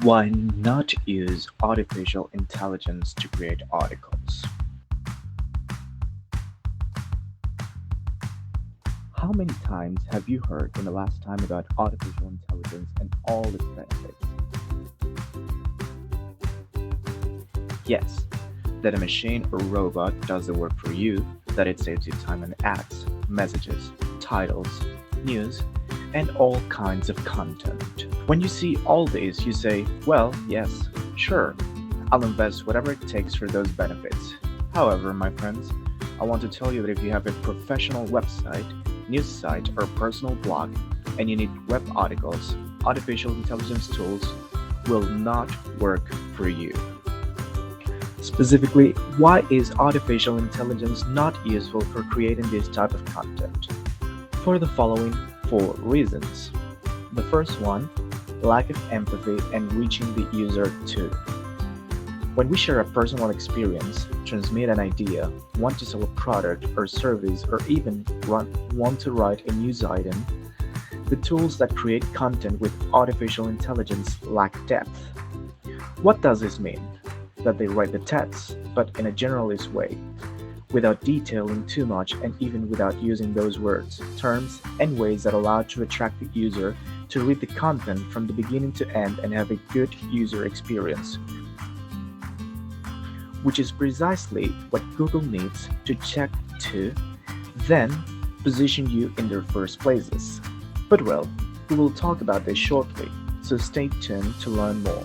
Why not use artificial intelligence to create articles? How many times have you heard in the last time about artificial intelligence and all its benefits? Yes, that a machine or robot does the work for you, that it saves you time on ads, messages, titles, news, and all kinds of content. When you see all these, you say, well, yes, sure, I'll invest whatever it takes for those benefits. However, my friends, I want to tell you that if you have a professional website, news site, or personal blog, and you need web articles, artificial intelligence tools will not work for you. Specifically, why is artificial intelligence not useful for creating this type of content? For the following four reasons. The first one, lack of empathy and reaching the user too. When we share a personal experience, transmit an idea, want to sell a product or service, or even want to write a news item, the tools that create content with artificial intelligence lack depth. What does this mean? That they write the text, but in a generalist way, without detailing too much and even without using those words, terms, and ways that allow to attract the user to read the content from the beginning to end and have a good user experience, which is precisely what Google needs to check to then position you in their first places. But well, we will talk about this shortly, so stay tuned to learn more.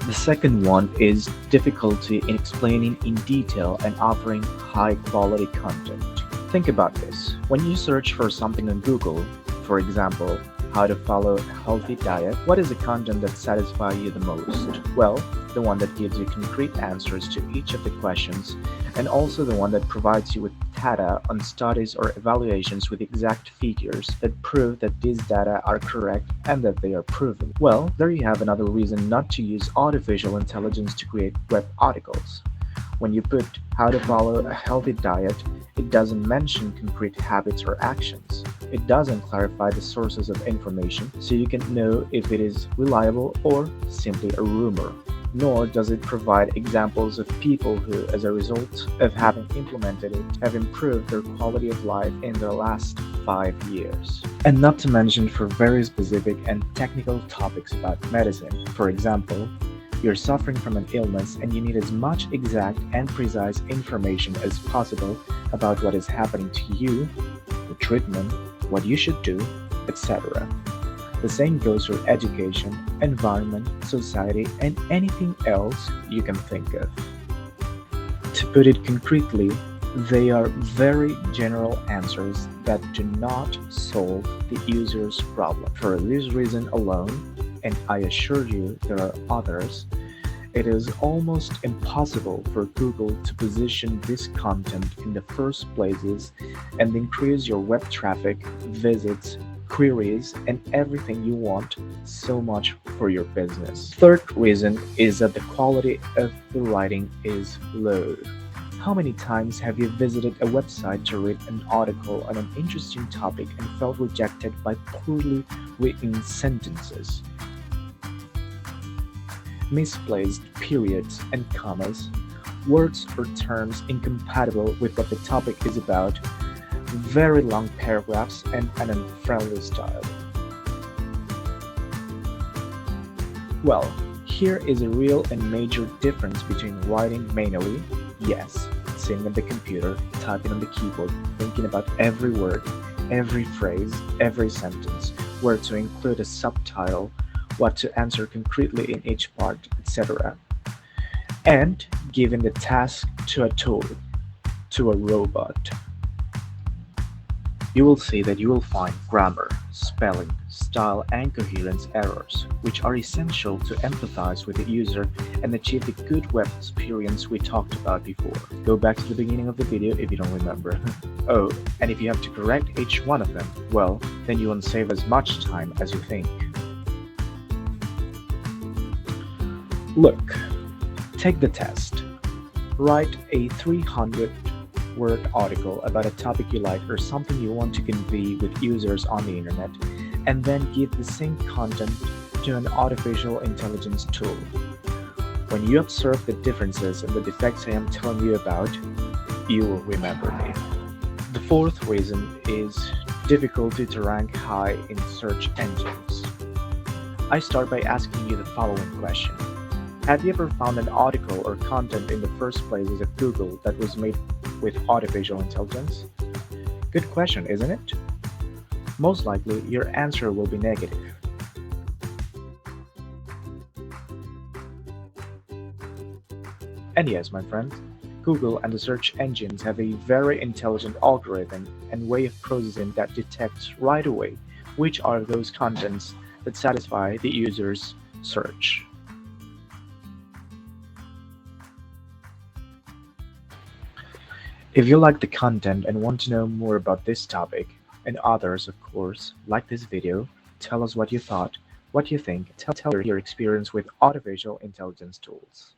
The second one is difficulty in explaining in detail and offering high quality content. Think about this. When you search for something on Google, for example, how to follow a healthy diet, what is the content that satisfies you the most? Well, the one that gives you concrete answers to each of the questions, and also the one that provides you with data on studies or evaluations with exact figures that prove that these data are correct and that they are proven. Well, there you have another reason not to use artificial intelligence to create web articles. When you put how to follow a healthy diet, it doesn't mention concrete habits or actions. It doesn't clarify the sources of information so you can know if it is reliable or simply a rumor. Nor does it provide examples of people who, as a result of having implemented it, have improved their quality of life in the last 5 years. And not to mention for very specific and technical topics about medicine. For example, you're suffering from an illness and you need as much exact and precise information as possible about what is happening to you, the treatment, what you should do, etc. The same goes for education, environment, society, and anything else you can think of. To put it concretely, they are very general answers that do not solve the user's problem. For this reason alone, and I assure you there are others, it is almost impossible for Google to position this content in the first places and increase your web traffic, visits, queries, and everything you want so much for your business. Third reason is that the quality of the writing is low. How many times have you visited a website to read an article on an interesting topic and felt rejected by poorly written sentences? Misplaced periods and commas, words or terms incompatible with what the topic is about, very long paragraphs, and an unfriendly style. Well, here is a real and major difference between writing manually, yes, sitting at the computer, typing on the keyboard, thinking about every word, every phrase, every sentence, where to include a subtitle, what to answer concretely in each part, etc. And giving the task to a tool, to a robot. You will see that you will find grammar, spelling, style, and coherence errors, which are essential to empathize with the user and achieve the good web experience we talked about before. Go back to the beginning of the video if you don't remember. Oh, and if you have to correct each one of them, well, then you won't save as much time as you think. Look, take the test. Write a 300-word article about a topic you like or something you want to convey with users on the internet, and then give the same content to an artificial intelligence tool. When you observe the differences and the defects I am telling you about, you will remember me. The fourth reason is difficulty to rank high in search engines. I start by asking you the following question. Have you ever found an article or content in the first places of Google that was made with artificial intelligence? Good question, isn't it? Most likely, your answer will be negative. And yes, my friends, Google and the search engines have a very intelligent algorithm and way of processing that detects right away which are those contents that satisfy the user's search. If you like the content and want to know more about this topic, and others, of course, like this video, tell us what you thought, what you think, tell your experience with artificial intelligence tools.